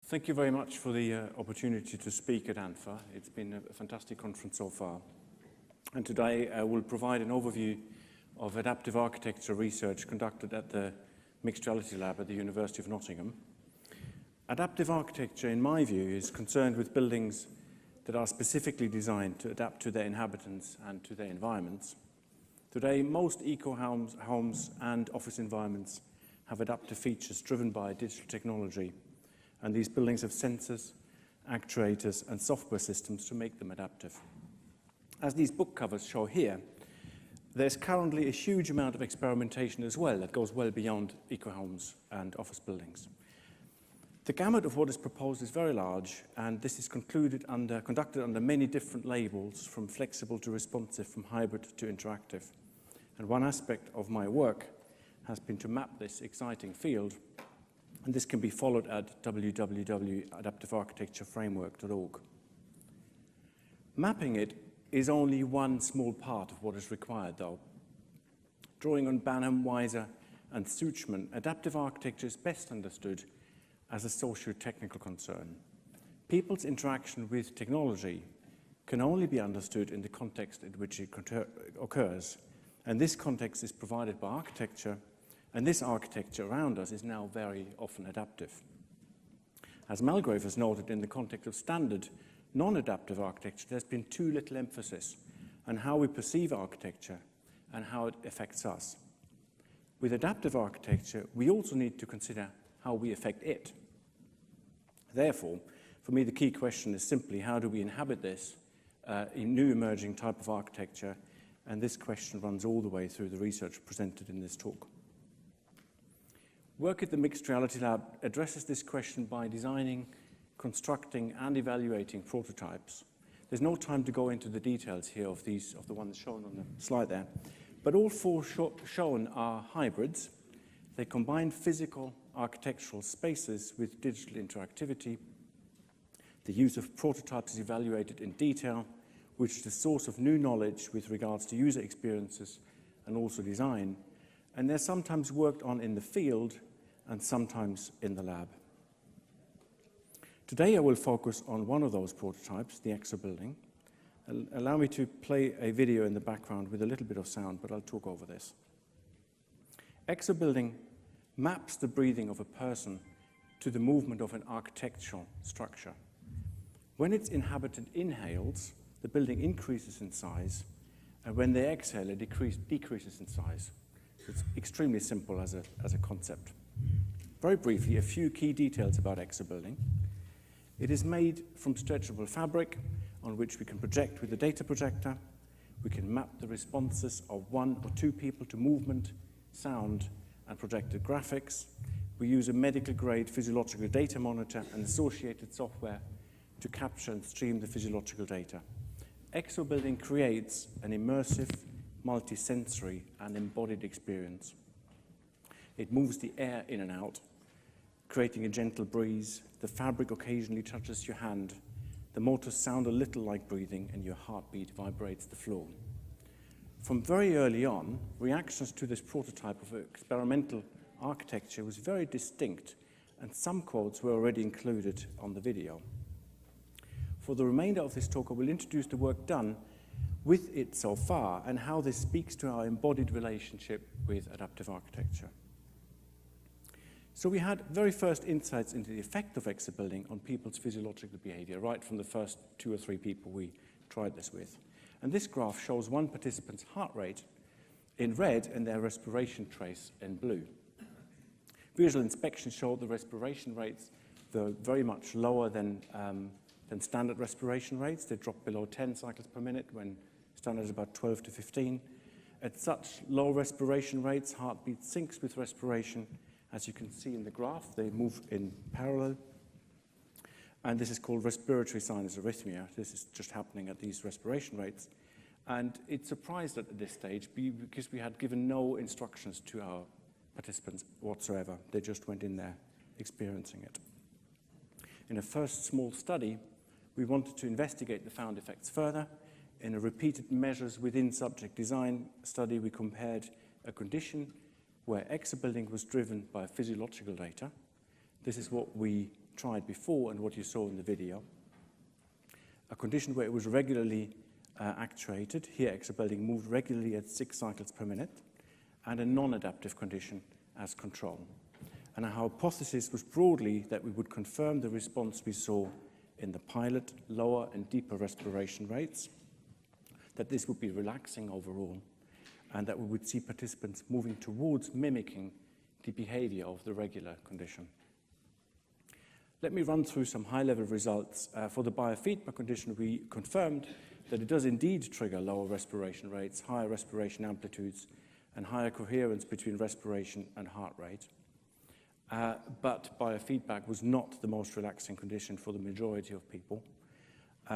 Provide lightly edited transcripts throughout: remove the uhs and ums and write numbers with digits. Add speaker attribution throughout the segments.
Speaker 1: Thank you very much for the opportunity to speak at ANFA. It's been a fantastic conference so far. And today I will provide an overview of adaptive architecture research conducted at the Mixed Reality Lab at the University of Nottingham. Adaptive architecture, in my view, is concerned with buildings that are specifically designed to adapt to their inhabitants and to their environments. Today, most eco-homes and office environments have adaptive features driven by digital technology, and these buildings have sensors, actuators, and software systems to make them adaptive. As these book covers show here, there's currently a huge amount of experimentation as well that goes well beyond eco-homes and office buildings. The gamut of what is proposed is very large, and this is conducted under many different labels, from flexible to responsive, from hybrid to interactive. And one aspect of my work has been to map this exciting field, and this can be followed at www.adaptivearchitectureframework.org. Mapping it is only one small part of what is required, though. Drawing on Banham, Weiser, and Suchman, adaptive architecture is best understood as a socio-technical concern. People's interaction with technology can only be understood in the context in which it occurs, and this context is provided by architecture, and this architecture around us is now very often adaptive. As Malgrave has noted, in the context of standard non-adaptive architecture, there's been too little emphasis on how we perceive architecture and how it affects us. With adaptive architecture, we also need to consider how we affect it. Therefore, for me, the key question is simply, how do we inhabit this in new emerging type of architecture? And this question runs all the way through the research presented in this talk. Work at the Mixed Reality Lab addresses this question by designing, constructing, and evaluating prototypes. There's no time to go into the details here of the ones shown on the slide there, but all four shown are hybrids. They combine physical architectural spaces with digital interactivity. The use of prototypes is evaluated in detail, which is the source of new knowledge with regards to user experiences and also design. And they're sometimes worked on in the field and sometimes in the lab. Today I will focus on one of those prototypes, the ExoBuilding. Allow me to play a video in the background with a little bit of sound, but I'll talk over this. ExoBuilding maps the breathing of a person to the movement of an architectural structure. When its inhabitant inhales, the building increases in size, and when they exhale, it decreases in size. So it's extremely simple as a concept. Very briefly, a few key details about ExoBuilding. It is made from stretchable fabric on which we can project with a data projector. We can map the responses of one or two people to movement, sound, and projected graphics. We use a medical-grade physiological data monitor and associated software to capture and stream the physiological data. ExoBuilding creates an immersive, multi-sensory, and embodied experience. It moves the air in and out, creating a gentle breeze. The fabric occasionally touches your hand. The motors sound a little like breathing, and your heartbeat vibrates the floor. From very early on, reactions to this prototype of experimental architecture was very distinct, and some quotes were already included on the video. For the remainder of this talk, I will introduce the work done with it so far and how this speaks to our embodied relationship with adaptive architecture. So we had very first insights into the effect of ExoBuilding on people's physiological behavior, right from the first 2 or 3 people we tried this with. And this graph shows one participant's heart rate in red and their respiration trace in blue. Visual inspection showed the respiration rates were very much lower than standard respiration rates. They dropped below 10 cycles per minute when standard is about 12 to 15. At such low respiration rates, heartbeat syncs with respiration. As you can see in the graph, they move in parallel. And this is called respiratory sinus arrhythmia. This is just happening at these respiration rates. And it surprised at this stage because we had given no instructions to our participants whatsoever. They just went in there experiencing it. In a first small study, we wanted to investigate the found effects further. In a repeated measures within subject design study, we compared a condition where ExoBuilding was driven by physiological data. This is what we tried before and what you saw in the video. A condition where it was regularly actuated, here ExoBuilding moved regularly at 6 cycles per minute, and a non-adaptive condition as control. And our hypothesis was broadly that we would confirm the response we saw in the pilot, lower and deeper respiration rates, that this would be relaxing overall, and that we would see participants moving towards mimicking the behavior of the regular condition. Let me run through some high-level results. For the biofeedback condition, we confirmed that it does indeed trigger lower respiration rates, higher respiration amplitudes, and higher coherence between respiration and heart rate. But biofeedback was not the most relaxing condition for the majority of people,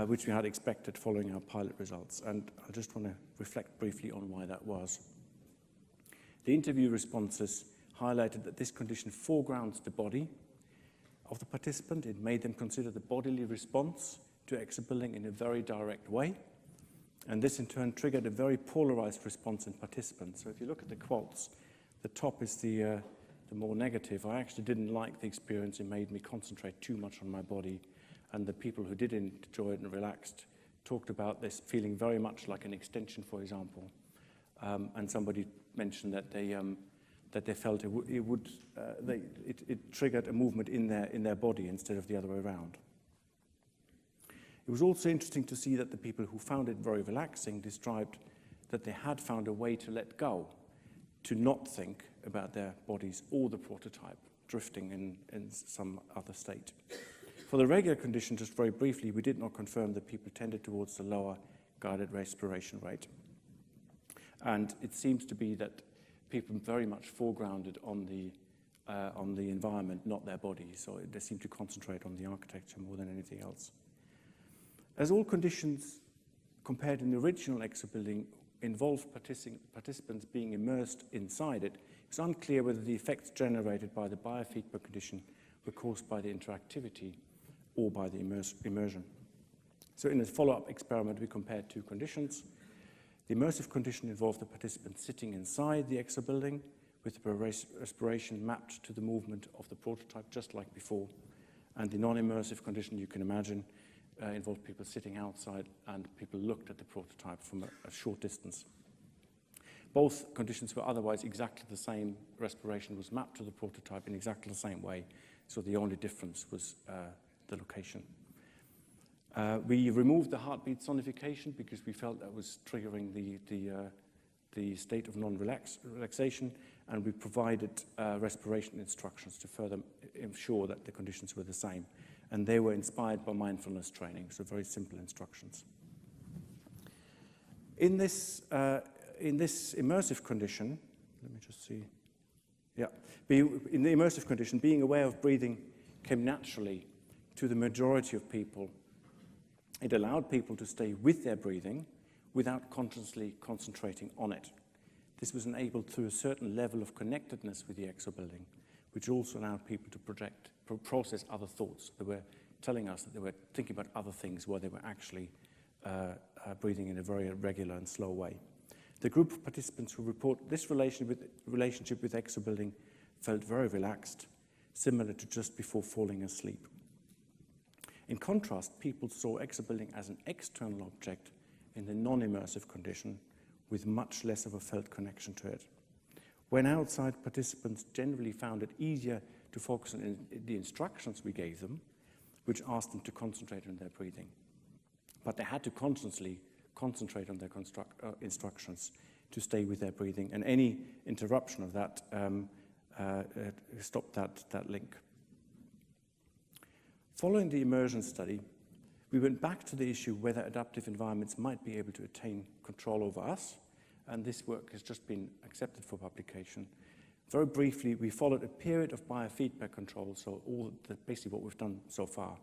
Speaker 1: which we had expected following our pilot results. And I just want to reflect briefly on why that was. The interview responses highlighted that this condition foregrounds the body of the participant. It made them consider the bodily response to ExoBuilding in a very direct way. And this in turn triggered a very polarized response in participants. So if you look at the quotes, the top is the more negative. I actually didn't like the experience. It made me concentrate too much on my body. And the people who did enjoy it and relaxed talked about this feeling very much like an extension, for example. And somebody mentioned that they felt it triggered a movement in their body instead of the other way around. It was also interesting to see that the people who found it very relaxing described that they had found a way to let go, to not think about their bodies or the prototype drifting in some other state. For the regular condition, just very briefly, we did not confirm that people tended towards the lower guided respiration rate. And it seems to be that people very much foregrounded on the environment, not their bodies. So they seem to concentrate on the architecture more than anything else. As all conditions compared in the original ExoBuilding involved participants being immersed inside it, it's unclear whether the effects generated by the biofeedback condition were caused by the interactivity or by the immersion. So in a follow-up experiment, we compared two conditions. The immersive condition involved the participant sitting inside the ExoBuilding with the respiration mapped to the movement of the prototype, just like before. And the non-immersive condition, you can imagine, involved people sitting outside and people looked at the prototype from a short distance. Both conditions were otherwise exactly the same. Respiration was mapped to the prototype in exactly the same way, so the only difference was the location. We removed the heartbeat sonification because we felt that was triggering the state of non-relaxation, and we provided respiration instructions to further ensure that the conditions were the same. And they were inspired by mindfulness training, so very simple instructions. In this immersive condition, let me just see. Yeah, in the immersive condition, being aware of breathing came naturally to the majority of people. It allowed people to stay with their breathing without consciously concentrating on it. This was enabled through a certain level of connectedness with the ExoBuilding, which also allowed people to process other thoughts. They were telling us that they were thinking about other things while they were actually breathing in a very regular and slow way. The group of participants who report this relationship with ExoBuilding felt very relaxed, similar to just before falling asleep. In contrast, people saw ExoBuilding as an external object in the non-immersive condition with much less of a felt connection to it. When outside, participants generally found it easier to focus on the instructions we gave them, which asked them to concentrate on their breathing. But they had to consciously concentrate on their instructions to stay with their breathing, and any interruption of that stopped that link. Following the immersion study, we went back to the issue whether adaptive environments might be able to attain control over us, and this work has just been accepted for publication. Very briefly, we followed a period of biofeedback control, so basically what we've done so far,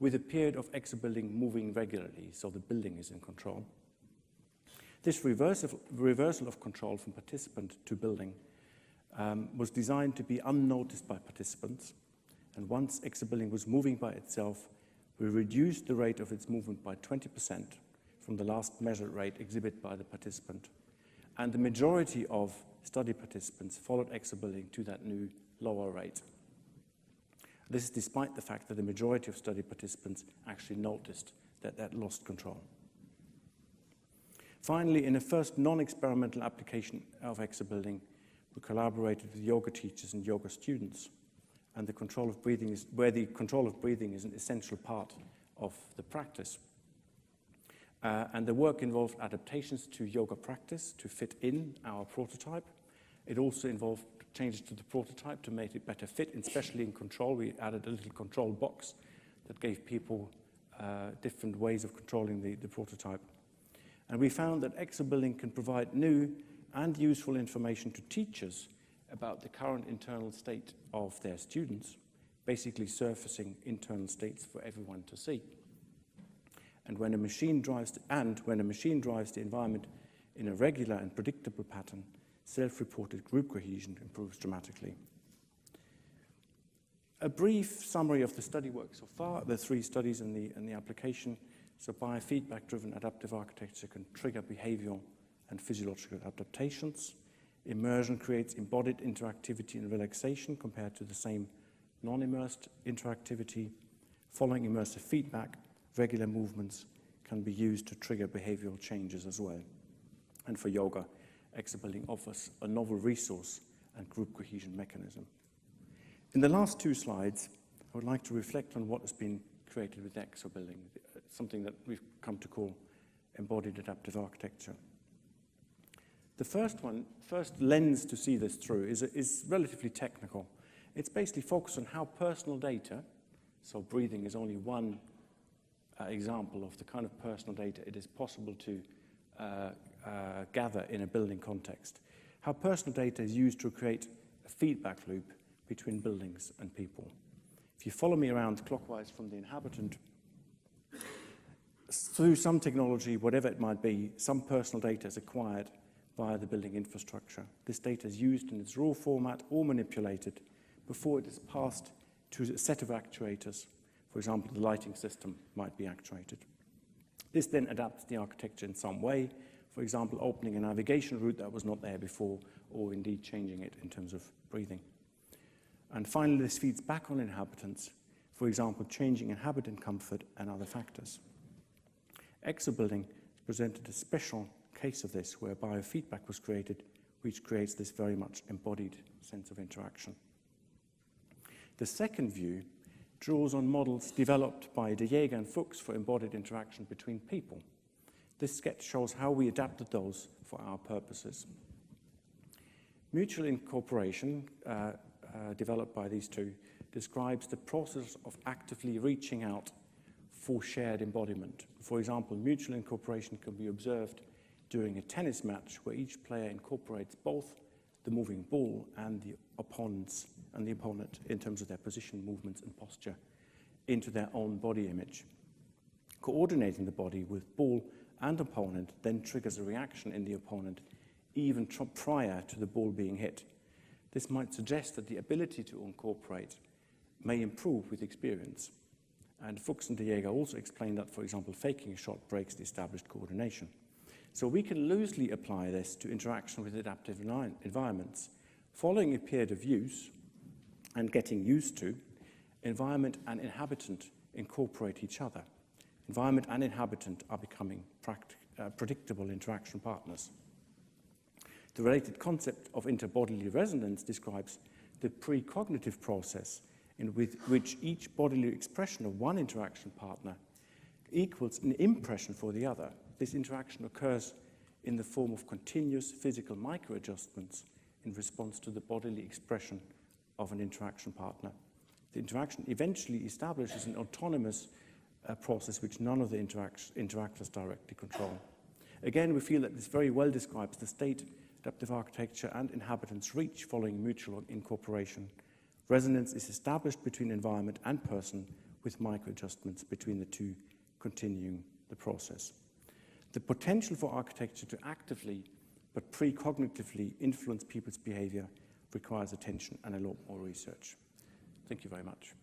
Speaker 1: with a period of ExoBuilding moving regularly, so the building is in control. This reversal of control from participant to building was designed to be unnoticed by participants, and once ExoBuilding was moving by itself, we reduced the rate of its movement by 20% from the last measured rate exhibited by the participant. And the majority of study participants followed ExoBuilding to that new lower rate. This is despite the fact that the majority of study participants actually noticed that they lost control. Finally, in a first non-experimental application of ExoBuilding, we collaborated with yoga teachers and yoga students, and the control of breathing is an essential part of the practice. And the work involved adaptations to yoga practice to fit in our prototype. It also involved changes to the prototype to make it better fit, especially in control. We added a little control box that gave people different ways of controlling the prototype. And we found that ExoBuilding can provide new and useful information to teachers about the current internal state of their students, basically surfacing internal states for everyone to see. And when a machine drives the environment in a regular and predictable pattern, self-reported group cohesion improves dramatically. A brief summary of the study work so far, the 3 studies in the application. So biofeedback-driven adaptive architecture can trigger behavioral and physiological adaptations. Immersion creates embodied interactivity and relaxation compared to the same non-immersed interactivity. Following immersive feedback, regular movements can be used to trigger behavioral changes as well. And for yoga, ExoBuilding offers a novel resource and group cohesion mechanism. In the last 2 slides, I would like to reflect on what has been created with ExoBuilding, something that we've come to call embodied adaptive architecture. The first lens to see this through is relatively technical. It's basically focused on how personal data, so breathing is only one example of the kind of personal data it is possible to gather in a building context, how personal data is used to create a feedback loop between buildings and people. If you follow me around clockwise from the inhabitant, through some technology, whatever it might be, some personal data is acquired via the building infrastructure. This data is used in its raw format or manipulated before it is passed to a set of actuators. For example, the lighting system might be actuated. This then adapts the architecture in some way, for example, opening a navigation route that was not there before, or indeed changing it in terms of breathing. And finally, this feeds back on inhabitants, for example, changing inhabitant comfort and other factors. ExoBuilding presented a special case of this where biofeedback was created, which creates this very much embodied sense of interaction. The second view draws on models developed by De Jager and Fuchs for embodied interaction between people. This sketch shows how we adapted those for our purposes. Mutual incorporation, developed by these 2, describes the process of actively reaching out for shared embodiment. For example, mutual incorporation can be observed during a tennis match where each player incorporates both the moving ball and the opponent in terms of their position, movements, and posture into their own body image. Coordinating the body with ball and opponent then triggers a reaction in the opponent even prior to the ball being hit. This might suggest that the ability to incorporate may improve with experience. And Fuchs and De Jager also explained that, for example, faking a shot breaks the established coordination. So we can loosely apply this to interaction with adaptive environments. Following a period of use and getting used to, environment and inhabitant incorporate each other. Environment and inhabitant are becoming predictable interaction partners. The related concept of interbodily resonance describes the precognitive process in which each bodily expression of one interaction partner equals an impression for the other. This interaction occurs in the form of continuous physical microadjustments in response to the bodily expression of an interaction partner. The interaction eventually establishes an autonomous process which none of the interactors directly control. Again, we feel that this very well describes the state adaptive architecture and inhabitants reach following mutual incorporation. Resonance is established between environment and person with microadjustments between the 2 continuing the process. The potential for architecture to actively but precognitively influence people's behavior requires attention and a lot more research. Thank you very much.